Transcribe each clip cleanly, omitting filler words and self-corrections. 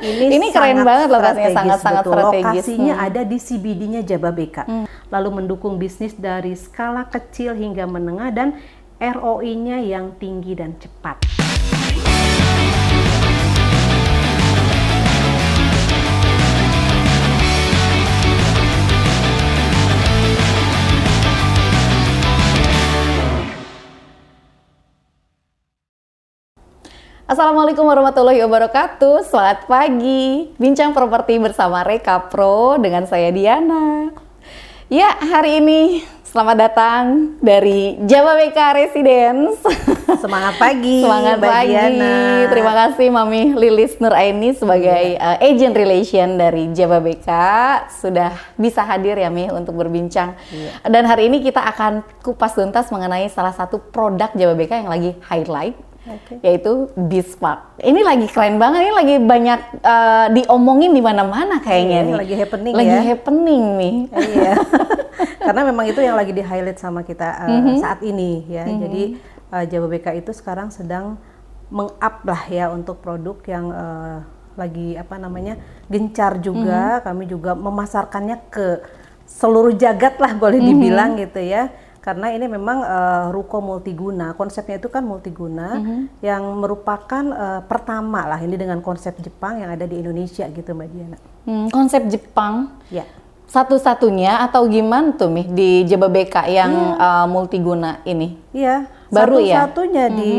Ini keren banget lokasinya, sangat-sangat betul. strategis. Lokasinya ada di CBD-nya Jababeka. Lalu mendukung bisnis dari skala kecil hingga menengah dan ROI-nya yang tinggi dan cepat. Assalamualaikum warahmatullahi wabarakatuh. Selamat pagi. Bincang properti bersama Reka Pro dengan saya Diana. Ya, hari ini selamat datang dari Jababeka Residence. Semangat pagi. Semangat Mbak pagi. Diana. Terima kasih Mami Lilis Nuraini sebagai agent relation dari Jababeka sudah bisa hadir ya Mi untuk berbincang. Dan hari ini kita akan kupas tuntas mengenai salah satu produk Jababeka yang lagi highlight. Yaitu Bespark. Ini lagi keren banget, ini lagi banyak diomongin di mana-mana kayaknya nih. Lagi happening lagi ya. happening nih. Iya. Karena memang itu yang lagi di-highlight sama kita saat ini ya. Jadi Jababeka itu sekarang sedang meng-up lah ya untuk produk yang lagi gencar juga. Kami juga memasarkannya ke seluruh jagat lah boleh dibilang gitu ya. Karena ini memang ruko multiguna, konsepnya itu kan multiguna yang merupakan pertama lah ini dengan konsep Jepang yang ada di Indonesia gitu Mbak Diana. Konsep Jepang? Ya. Satu-satunya atau gimana tuh Mi di Jababeka yang multiguna ini? Iya, baru ya? Satu-satunya di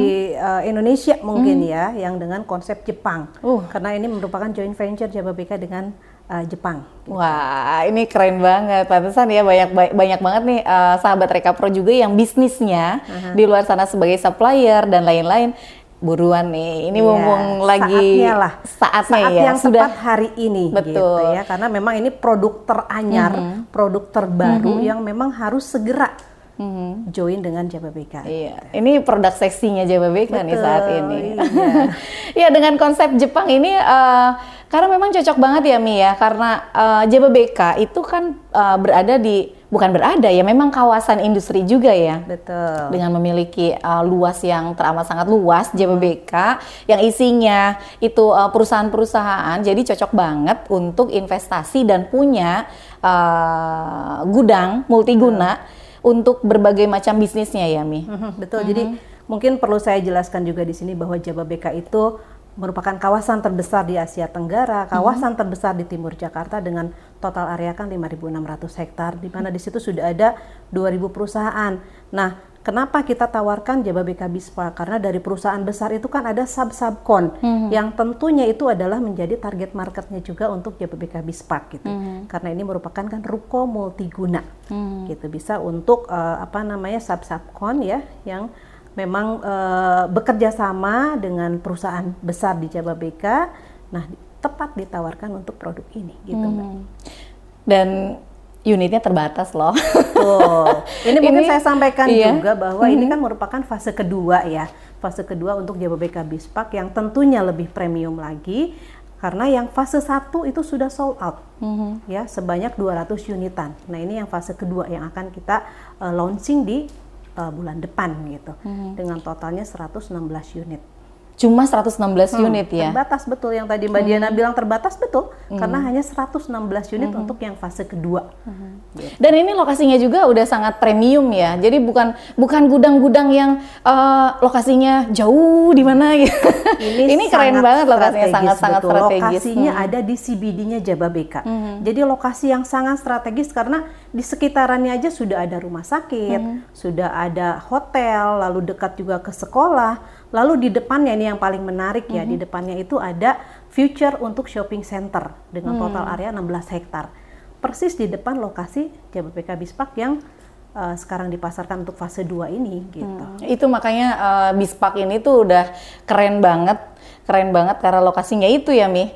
Indonesia mungkin ya yang dengan konsep Jepang. Karena ini merupakan joint venture Jababeka dengan Jepang. Wah, ini keren banget. Pantesan ya banyak banget nih sahabat Reka Pro juga yang bisnisnya di luar sana sebagai supplier dan lain-lain. Buruan nih, ini mumpung lagi saatnya saat ya. yang Sudah tepat hari ini. Betul. Gitu ya. Karena memang ini produk teranyar, produk terbaru yang memang harus segera join dengan Jababeka. Iya, ini produk seksinya Jababeka nih saat ini. Iya. Ya, dengan konsep Jepang ini karena memang cocok banget ya Mi ya, karena Jababeka itu kan memang kawasan industri juga ya. Betul. Dengan memiliki luas yang teramat sangat luas Jababeka yang isinya itu perusahaan-perusahaan, jadi cocok banget untuk investasi dan punya gudang multiguna untuk berbagai macam bisnisnya ya Mi. Betul. Jadi mungkin perlu saya jelaskan juga di sini bahwa Jababeka itu merupakan kawasan terbesar di Asia Tenggara, kawasan terbesar di Timur Jakarta dengan total area kan 5.600 hektar, di mana di situ sudah ada 2.000 perusahaan. Nah, kenapa kita tawarkan Jababeka Bespark? Karena dari perusahaan besar itu kan ada sub-subkon yang tentunya itu adalah menjadi target marketnya juga untuk Jababeka Bespark gitu. Karena ini merupakan kan ruko multiguna gitu, bisa untuk sub-subkon ya yang memang bekerja sama dengan perusahaan besar di Jababeka. Nah, tepat ditawarkan untuk produk ini gitu Mbak. Dan unitnya terbatas loh. Tuh. Ini mungkin saya sampaikan juga bahwa ini kan merupakan fase kedua ya. Fase kedua untuk Jababeka Bespark yang tentunya lebih premium lagi. Karena yang fase 1 itu sudah sold out. Ya, sebanyak 200 unitan. Nah, ini yang fase kedua yang akan kita launching di bulan depan gitu. Dengan totalnya 116 unit. Cuma 116 unit ya? Terbatas betul, yang tadi Mbak Diana bilang terbatas betul, karena hanya 116 unit untuk yang fase kedua. Gitu. Dan ini lokasinya juga udah sangat premium ya, jadi bukan gudang-gudang yang lokasinya jauh di mana gitu. Ini keren banget lokasinya, sangat-sangat strategis. Lokasinya ada di CBD-nya Jababeka. Jadi lokasi yang sangat strategis karena di sekitarannya aja sudah ada rumah sakit, sudah ada hotel, lalu dekat juga ke sekolah. Lalu di depannya ini yang paling menarik ya, di depannya itu ada future untuk shopping center dengan total area 16 hektar. Persis di depan lokasi Jababeka Bespark yang sekarang dipasarkan untuk fase 2 ini gitu. Itu makanya Bespark ini tuh udah keren banget karena lokasinya itu ya Mi.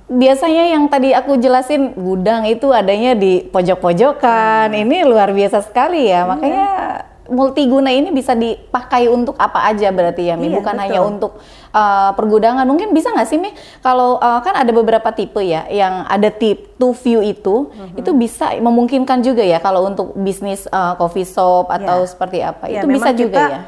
Biasanya yang tadi aku jelasin gudang itu adanya di pojok-pojokan, ini luar biasa sekali ya, makanya multiguna ini bisa dipakai untuk apa aja berarti ya Mi, bukan betul. hanya untuk pergudangan. Mungkin bisa nggak sih Mi, kalau kan ada beberapa tipe ya, yang ada tip to view itu bisa memungkinkan juga ya kalau untuk bisnis coffee shop atau seperti apa, itu bisa juga ya?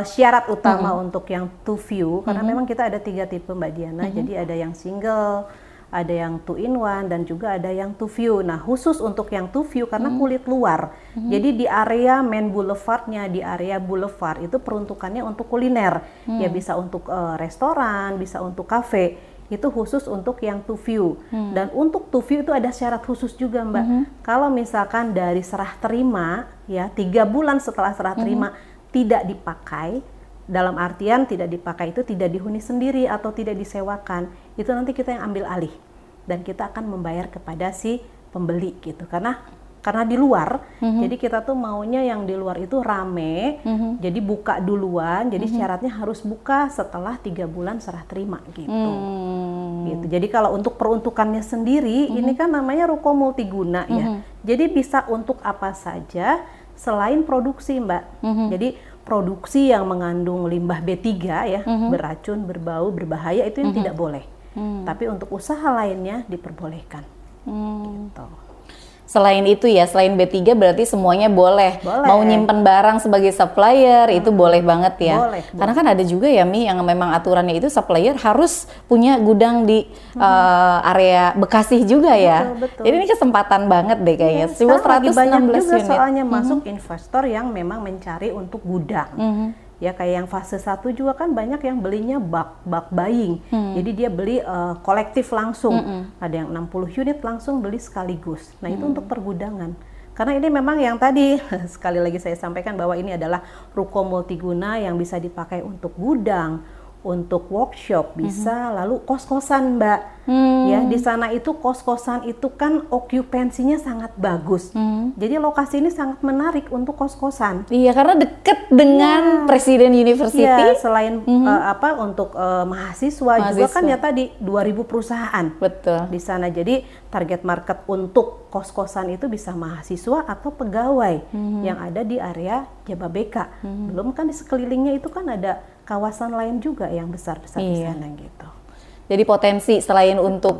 syarat utama untuk yang two view, karena memang kita ada 3 tipe Mbak Diana, jadi ada yang single, ada yang 2-in-1 dan juga ada yang two view. Nah khusus untuk yang two view karena kulit luar, jadi di area main boulevardnya, di area boulevard itu peruntukannya untuk kuliner, ya bisa untuk restoran, bisa untuk kafe, itu khusus untuk yang two view. Dan untuk two view itu ada syarat khusus juga Mbak. Kalau misalkan dari serah terima, ya 3 bulan setelah serah terima tidak dipakai, dalam artian tidak dipakai itu tidak dihuni sendiri atau tidak disewakan, itu nanti kita yang ambil alih dan kita akan membayar kepada si pembeli gitu, karena di luar, jadi kita tuh maunya yang di luar itu rame, jadi buka duluan, jadi syaratnya harus buka setelah 3 bulan serah terima gitu. Gitu. Jadi kalau untuk peruntukannya sendiri, ini kan namanya ruko multiguna ya, jadi bisa untuk apa saja selain produksi Mbak. Jadi produksi yang mengandung limbah B3 ya, beracun, berbau, berbahaya itu yang tidak boleh. Tapi untuk usaha lainnya diperbolehkan. Gitu. Selain itu ya, selain B3 berarti semuanya boleh. Mau nyimpen barang sebagai supplier itu boleh banget ya. Boleh. Karena kan ada juga ya Mi yang memang aturannya itu supplier harus punya gudang di area Bekasi juga ya. Betul. Jadi ini kesempatan banget deh kayaknya. Ya, lagi banyak juga unit. soalnya masuk investor yang memang mencari untuk gudang. Ya kayak yang fase 1 juga kan banyak yang belinya bulk buying. Jadi dia beli kolektif langsung. Ada yang 60 unit langsung beli sekaligus. Nah, itu untuk pergudangan. Karena ini memang yang tadi sekali lagi saya sampaikan bahwa ini adalah ruko multiguna yang bisa dipakai untuk gudang, untuk workshop bisa, lalu kos-kosan Mbak. Ya di sana itu kos-kosan itu kan okupansinya sangat bagus. Jadi lokasi ini sangat menarik untuk kos-kosan. Iya, karena deket dengan Presiden University. Iya, selain untuk mahasiswa juga kan ya tadi 2000 perusahaan. Betul. Di sana. Jadi target market untuk kos-kosan itu bisa mahasiswa atau pegawai yang ada di area Jababeka. Belum kan di sekelilingnya itu kan ada kawasan lain juga yang besar-besar di sana gitu. Jadi potensi selain untuk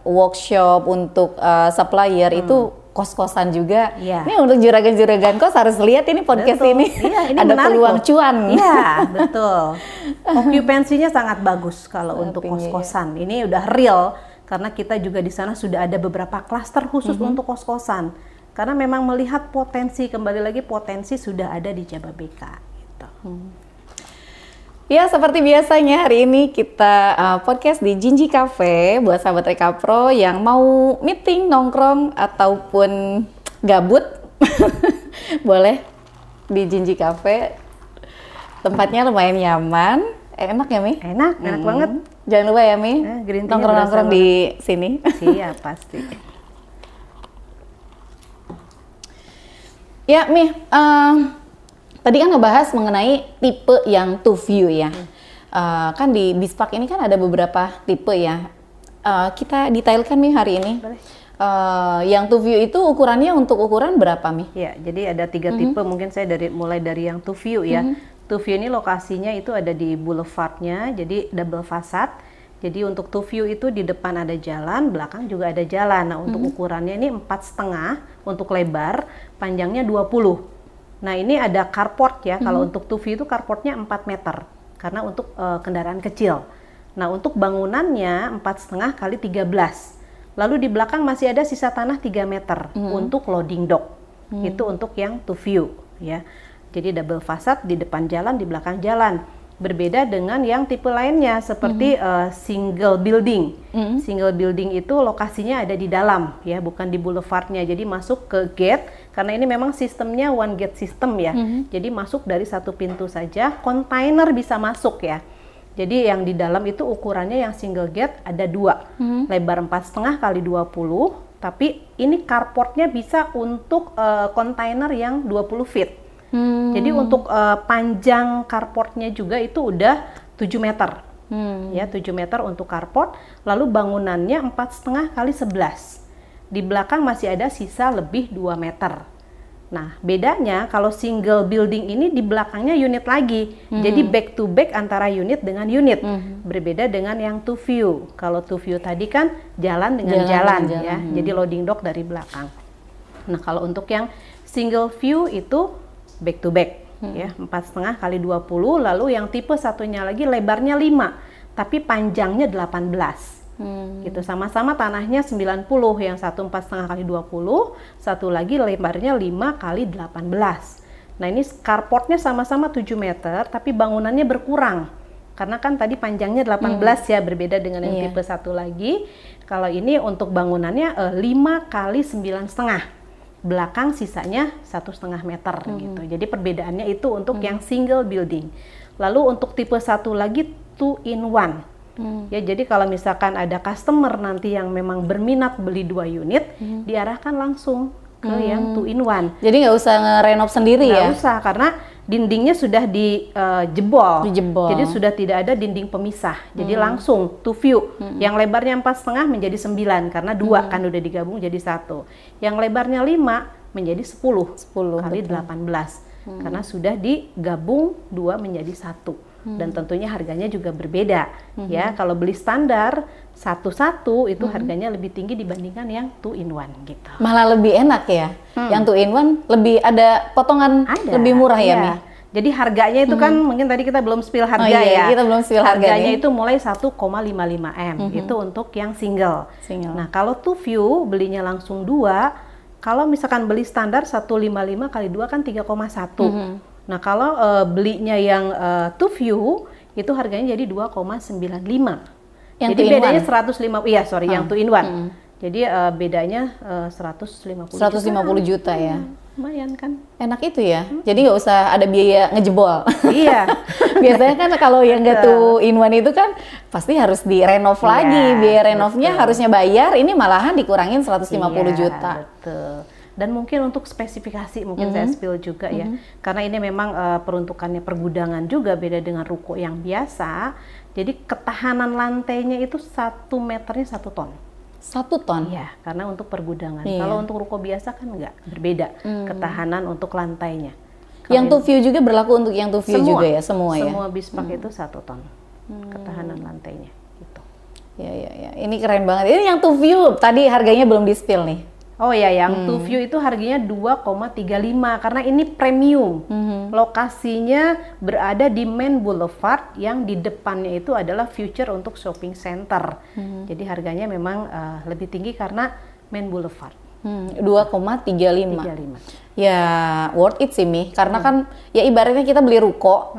workshop, untuk supplier itu kos-kosan juga. Ini untuk juragan-juragan kos harus lihat ini podcast ini. Iya, ini ada peluang cuan. Iya, betul. Okupansinya sangat bagus kalau untuk kos-kosan. Ini udah real karena kita juga di sana sudah ada beberapa klaster khusus untuk kos-kosan. Karena memang melihat potensi, kembali lagi potensi sudah ada di Jababeka gitu. Ya, seperti biasanya hari ini kita podcast di Jinji Cafe buat sahabat Reka Pro yang mau meeting, nongkrong, ataupun gabut. Boleh di Jinji Cafe. Tempatnya lumayan nyaman. Enak ya, Mi? Enak banget. Jangan lupa ya, Mi. Nongkrong-nongkrong di sini. Iya, pasti. Ya, Mi. Tadi kan ngebahas mengenai tipe yang two view ya. Kan di Bispak ini kan ada beberapa tipe ya. Kita detailkan nih hari ini. Yang two view itu ukurannya untuk ukuran berapa Mi? Ya, jadi ada 3 tipe. Mungkin saya mulai dari yang two view ya. Two view ini lokasinya itu ada di boulevardnya, jadi double fasad. Jadi untuk two view itu di depan ada jalan, belakang juga ada jalan. Nah untuk ukurannya ini 4,5 untuk lebar, panjangnya 20. Nah ini ada carport ya, kalau untuk two view itu carportnya 4 meter karena untuk kendaraan kecil. Nah untuk bangunannya 4,5 kali 13. Lalu di belakang masih ada sisa tanah 3 meter untuk loading dock. Itu untuk yang two view ya. Jadi double fasad di depan jalan, di belakang jalan. Berbeda dengan yang tipe lainnya seperti single building. Single building itu lokasinya ada di dalam ya, bukan di boulevardnya. Jadi masuk ke gate karena ini memang sistemnya one gate system ya. Jadi masuk dari satu pintu saja, kontainer bisa masuk ya. Jadi yang di dalam itu ukurannya yang single gate ada 2, lebar 4,5 kali 20. Tapi ini carportnya bisa untuk kontainer yang 20 feet. Jadi untuk panjang carportnya juga itu udah 7 meter. Ya, 7 meter untuk carport. Lalu bangunannya 4,5 kali 11. Di belakang masih ada sisa lebih 2 meter. Nah, bedanya kalau single building ini di belakangnya unit lagi. Jadi back to back antara unit dengan unit. Berbeda dengan yang two view. Kalau two view tadi kan jalan dengan jalan ya. Jadi loading dock dari belakang. Nah, kalau untuk yang single view itu back to back. ya 4,5 kali 20, lalu yang tipe satunya lagi lebarnya 5 tapi panjangnya 18. Gitu, sama-sama tanahnya 90, yang satu 4,5 kali 20, satu lagi lebarnya 5 kali 18. Nah ini carportnya sama-sama 7 meter tapi bangunannya berkurang karena kan tadi panjangnya 18 ya, berbeda dengan yang tipe satu lagi. Kalau ini untuk bangunannya 5 kali 9,5, belakang sisanya 1,5 meter gitu. Jadi perbedaannya itu untuk yang single building. Lalu untuk tipe satu lagi 2 in 1. Ya, jadi kalau misalkan ada customer nanti yang memang berminat beli 2 unit, diarahkan langsung ke yang 2 in 1. Jadi nggak usah ngerenov sendiri ya? Nggak usah, karena dindingnya sudah dijebol. Jadi sudah tidak ada dinding pemisah. Jadi langsung to view. Yang lebarnya 4,5 menjadi 9 karena 2 kan udah digabung jadi 1. Yang lebarnya 5 menjadi 10 kali 18. Karena sudah digabung 2 menjadi 1. Dan tentunya harganya juga berbeda. Ya, kalau beli standar satu-satu itu harganya lebih tinggi dibandingkan yang 2 in 1 gitu. Malah lebih enak ya. Yang 2 in 1 lebih ada potongan lebih murah ya, Mi? Jadi harganya itu kan mungkin tadi kita belum spill harga ya. Kita belum spill harganya itu mulai 1,55 M. Itu untuk yang single. Nah, kalau 2 view belinya langsung 2, kalau misalkan beli standar 155 kali 2 kan 3,1. Nah, kalau belinya yang 2 view itu harganya jadi 2,95. Jadi bedanya 150, yang 2 in 1. Jadi bedanya 150 juta ya. Lumayan kan? Enak itu ya. Jadi nggak usah ada biaya ngejebol. Iya. Biasanya kan kalau yang nggak 2 in 1 itu kan pasti harus direnov lagi. Biaya renovnya harusnya bayar, ini malahan dikurangin 150 juta. Betul. Dan mungkin untuk spesifikasi mungkin saya spill juga ya, karena ini memang peruntukannya pergudangan juga beda dengan ruko yang biasa. Jadi ketahanan lantainya itu 1 meternya 1 ton. 1 ton? Iya, karena untuk pergudangan. Kalau untuk ruko biasa kan enggak, berbeda ketahanan untuk lantainya. Yang 2 view juga berlaku untuk yang 2 view juga ya, semua ya? Semua bispak itu 1 ton ketahanan lantainya gitu. Ya. Ini keren banget. Ini yang 2 view tadi harganya belum di spill nih. Oh ya, yang 2 view itu harganya 2,35 karena ini premium. Lokasinya berada di Main Boulevard yang di depannya itu adalah future untuk shopping center. Jadi harganya memang lebih tinggi karena Main Boulevard. 2,35. Ya worth it sih Mi, karena kan ya ibaratnya kita beli ruko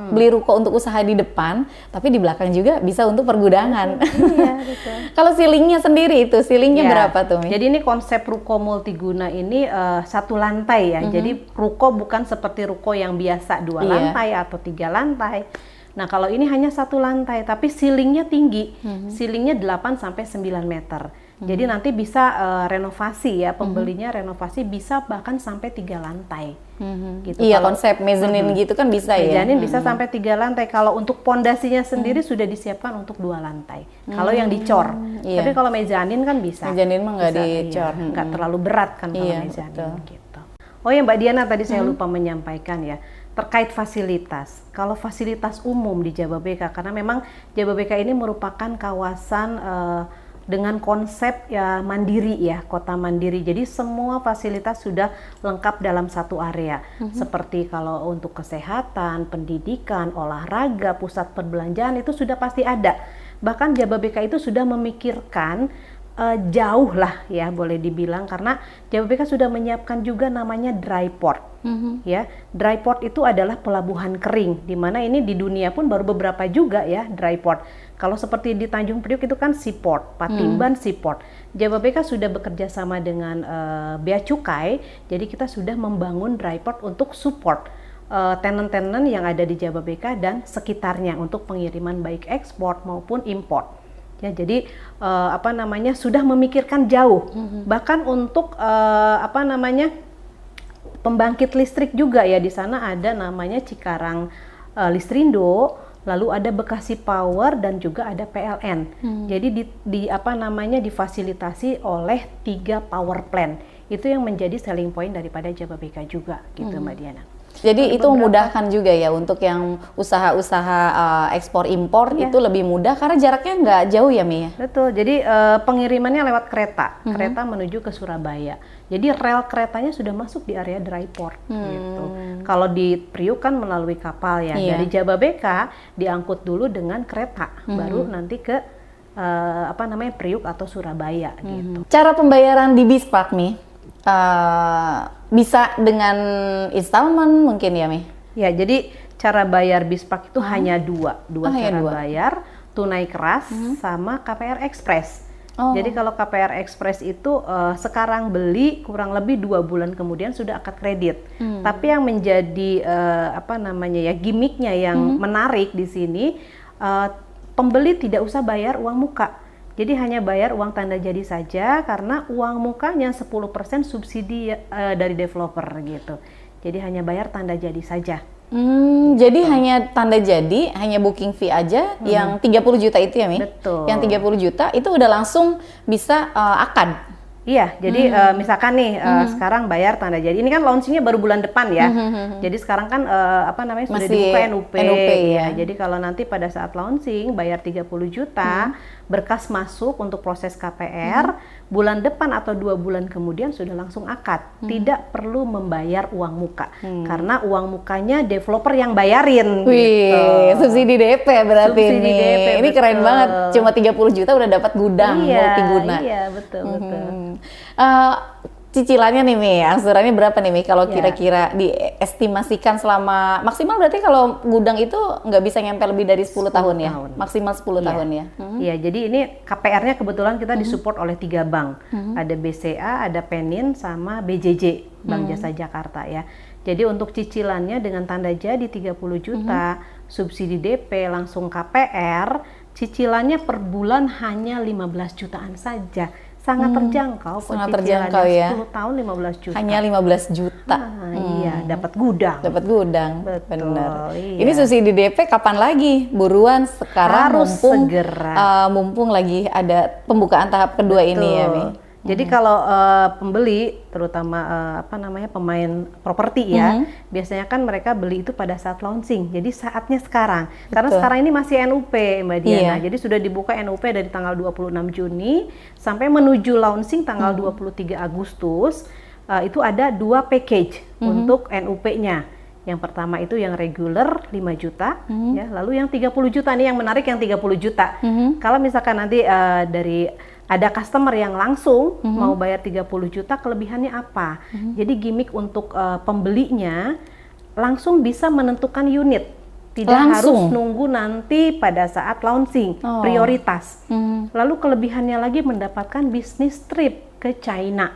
untuk usaha di depan, tapi di belakang juga bisa untuk pergudangan. Iya, betul. Kalau ceilingnya sendiri itu, ceilingnya berapa tuh Mi? Jadi ini konsep ruko multiguna ini 1 lantai ya. Jadi ruko bukan seperti ruko yang biasa 2 lantai atau 3 lantai. Nah kalau ini hanya 1 lantai, tapi ceilingnya tinggi, ceilingnya 8 sampai 9 meter. Jadi nanti bisa renovasi ya, pembelinya renovasi bisa bahkan sampai 3 lantai. Gitu. Iya, konsep mezzanine gitu kan bisa ya. Mezzanine bisa sampai 3 lantai. Kalau untuk pondasinya sendiri sudah disiapkan untuk 2 lantai. Kalau yang dicor. Tapi kalau mezzanine kan bisa. Mezzanine mah nggak dicor. Nggak terlalu berat kan kalau mezzanine gitu. Oh ya Mbak Diana, tadi saya lupa menyampaikan ya, terkait fasilitas. Kalau fasilitas umum di Jababeka, karena memang Jababeka ini merupakan kawasan dengan konsep ya mandiri ya, kota mandiri. Jadi semua fasilitas sudah lengkap dalam satu area. Seperti kalau untuk kesehatan, pendidikan, olahraga, pusat perbelanjaan itu sudah pasti ada. Bahkan Jababeka itu sudah memikirkan jauh lah ya, boleh dibilang, karena Jababeka sudah menyiapkan juga namanya dry port. Ya, dry port itu adalah pelabuhan kering, di mana ini di dunia pun baru beberapa juga ya dry port. Kalau seperti di Tanjung Priok itu kan seaport, Patimban seaport. Jababeka sudah bekerja sama dengan Bea Cukai, jadi kita sudah membangun dry port untuk support tenant-tenant yang ada di Jababeka dan sekitarnya untuk pengiriman baik ekspor maupun import. Ya, jadi sudah memikirkan jauh, bahkan untuk pembangkit listrik juga ya, di sana ada namanya Cikarang Listrindo. Lalu ada Bekasi Power dan juga ada PLN. Jadi difasilitasi oleh 3 power plant. Itu yang menjadi selling point daripada Jababeka juga gitu Mbak Diana. Jadi itu memudahkan juga ya untuk yang usaha-usaha ekspor impor itu lebih mudah karena jaraknya nggak jauh ya Mi ya? Betul, jadi pengirimannya lewat kereta, kereta menuju ke Surabaya. Jadi rel keretanya sudah masuk di area dry port gitu. Kalau di Priuk kan melalui kapal ya, dari Jababeka diangkut dulu dengan kereta, baru nanti ke Priuk atau Surabaya gitu. Cara pembayaran di Bispark Mi? Bisa dengan installment mungkin ya Mi? Ya, jadi cara bayar Bispark itu hanya dua cara bayar, tunai keras sama KPR Express. Jadi kalau KPR Express itu sekarang beli kurang lebih 2 bulan kemudian sudah akad kredit. Tapi yang menjadi gimmicknya yang menarik di sini, pembeli tidak usah bayar uang muka. Jadi hanya bayar uang tanda jadi saja karena uang mukanya 10% subsidi dari developer gitu. Jadi hanya bayar tanda jadi saja. Jadi hanya tanda jadi, hanya booking fee aja yang 30 juta itu ya Mi? Betul. Yang 30 juta itu udah langsung bisa akad? Iya, jadi misalkan nih sekarang bayar tanda jadi, ini kan launchingnya baru bulan depan ya. Jadi sekarang kan sudah dibuka NUP ya. Jadi kalau nanti pada saat launching bayar 30 juta, berkas masuk untuk proses KPR, bulan depan atau 2 bulan kemudian sudah langsung akad. Tidak perlu membayar uang muka, karena uang mukanya developer yang bayarin. Wih, subsidi DP berarti subsidi ini. DP, ini keren banget, cuma 30 juta udah dapat gudang multiguna. Iya, betul. Cicilannya nih Mi, angsurannya berapa nih Mi? Kalau kira-kira diestimasikan selama maksimal berarti kalau gudang itu nggak bisa nyampe lebih dari 10 tahun ya? Maksimal 10 tahun ya? Iya, jadi ini KPR-nya kebetulan kita disupport oleh 3 bank. Ada BCA, ada Penin, sama BJJ, Bank Jasa Jakarta ya. Jadi untuk cicilannya dengan tanda jadi 30 juta, subsidi DP langsung KPR, cicilannya per bulan hanya 15 jutaan saja. Sangat terjangkau, sangat terjangkau ya. 10 tahun 15 juta. Hanya 15 juta. Iya, dapat gudang. Dapat gudang. Betul. Benar. Iya. Ini subsidi DP kapan lagi? Buruan sekarang, harus mumpung segera. Mumpung lagi ada pembukaan tahap kedua ini ya, Mi. Jadi kalau pembeli, terutama pemain properti ya, biasanya kan mereka beli itu pada saat launching. Jadi saatnya sekarang. Karena sekarang ini masih NUP, Mbak Diana. Jadi sudah dibuka NUP dari tanggal 26 Juni sampai menuju launching tanggal 23 Agustus. Itu ada 2 package untuk NUP-nya. Yang pertama itu yang regular 5 juta, ya. Lalu yang 30 juta, nih yang menarik yang 30 juta. Kalau misalkan nanti ada customer yang langsung mau bayar 30 juta, kelebihannya apa? Jadi gimmick untuk pembelinya langsung bisa menentukan unit. Tidak harus nunggu nanti pada saat launching, prioritas. Lalu kelebihannya lagi mendapatkan bisnis trip ke China.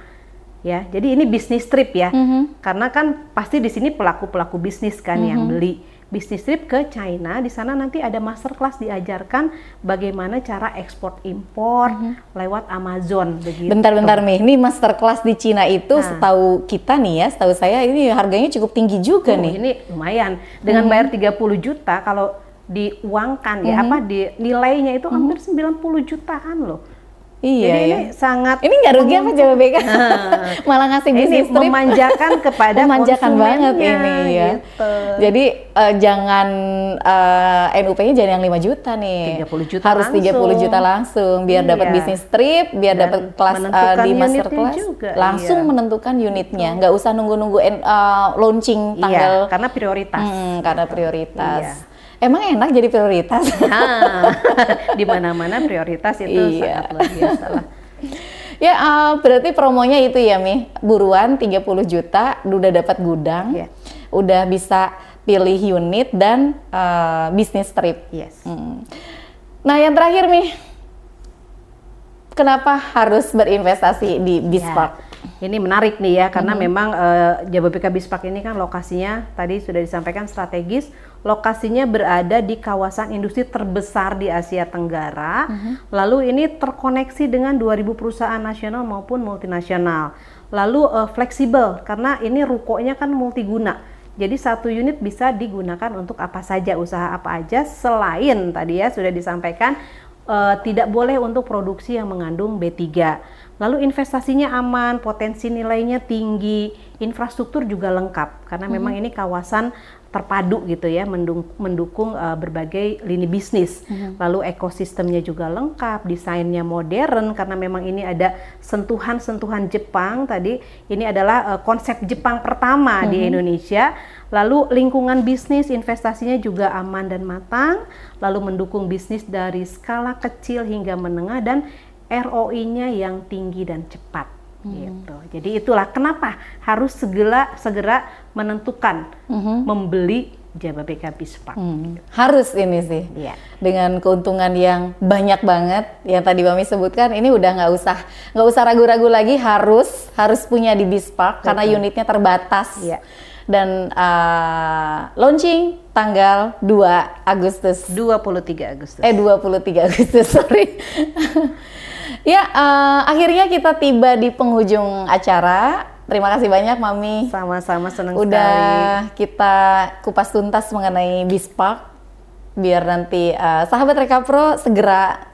Ya, jadi ini bisnis trip ya. Karena kan pasti di sini pelaku-pelaku bisnis kan yang beli. Bisnis trip ke China, di sana nanti ada masterclass diajarkan bagaimana cara ekspor impor lewat Amazon begitu. Bentar Mi, ini masterclass di Cina itu setahu kita nih ya, setahu saya ini harganya cukup tinggi juga nih. Ini lumayan. Dengan bayar 30 juta kalau diuangkan ya nilainya itu hampir 90 jutaan loh. Iya, jadi ini sangat. Ini nggak rugi apa JBBK? Malah ngasih bisnis trip. Memanjakan kepada memanjakan banget ini ya. Gitu. Jadi jangan NUP-nya jangan yang 5 juta nih. 30 juta harus langsung. 30 juta langsung biar dapat bisnis trip, biar dapat kelas di masterclass. Langsung menentukan unitnya. Nggak usah nunggu-nunggu launching tanggal. Karena prioritas. Karena prioritas. Emang enak jadi prioritas? Di mana-mana prioritas itu sangat luar biasa lah. Ya, berarti promonya itu ya, Mi. Buruan 30 juta, udah dapat gudang, udah bisa pilih unit dan bisnis trip. Yes. Nah, yang terakhir, Mi. Kenapa harus berinvestasi di Bispark? Ini menarik nih ya, karena memang Jababeka Bispark ini kan lokasinya tadi sudah disampaikan strategis. Lokasinya berada di kawasan industri terbesar di Asia Tenggara. Lalu ini terkoneksi dengan 2000 perusahaan nasional maupun multinasional. Lalu fleksibel karena ini rukonya kan multiguna. Jadi satu unit bisa digunakan untuk apa saja, usaha apa aja, selain tadi ya sudah disampaikan tidak boleh untuk produksi yang mengandung B3. Lalu investasinya aman, potensi nilainya tinggi, infrastruktur juga lengkap karena memang ini kawasan terpadu gitu ya, mendukung berbagai lini bisnis. Lalu ekosistemnya juga lengkap, desainnya modern karena memang ini ada sentuhan-sentuhan Jepang tadi. Ini adalah konsep Jepang pertama di Indonesia. Lalu lingkungan bisnis investasinya juga aman dan matang, lalu mendukung bisnis dari skala kecil hingga menengah dan ROI-nya yang tinggi dan cepat. Gitu. Jadi itulah kenapa harus segera menentukan membeli Jababeka Bispark. Harus ini sih, dengan keuntungan yang banyak banget yang tadi Mami sebutkan, ini udah nggak usah ragu-ragu lagi, harus punya di Bispark karena unitnya terbatas. Dan launching tanggal 2 Agustus. 23 Agustus. 23 Agustus, sorry. Ya, akhirnya kita tiba di penghujung acara. Terima kasih banyak Mami. Sama-sama, senang sekali. Udah kita kupas tuntas mengenai Bispark. Biar nanti sahabat Rekapro segera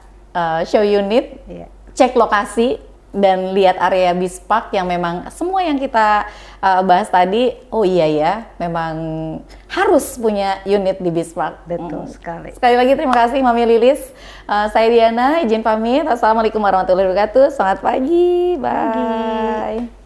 show unit, cek lokasi, dan lihat area Bispark yang memang semua yang kita bahas tadi, oh iya ya, memang harus punya unit di Bispark. Betul sekali. Sekali lagi terima kasih Mami Lilis. Saya Diana, izin pamit. Assalamualaikum warahmatullahi wabarakatuh. Selamat pagi. Bye.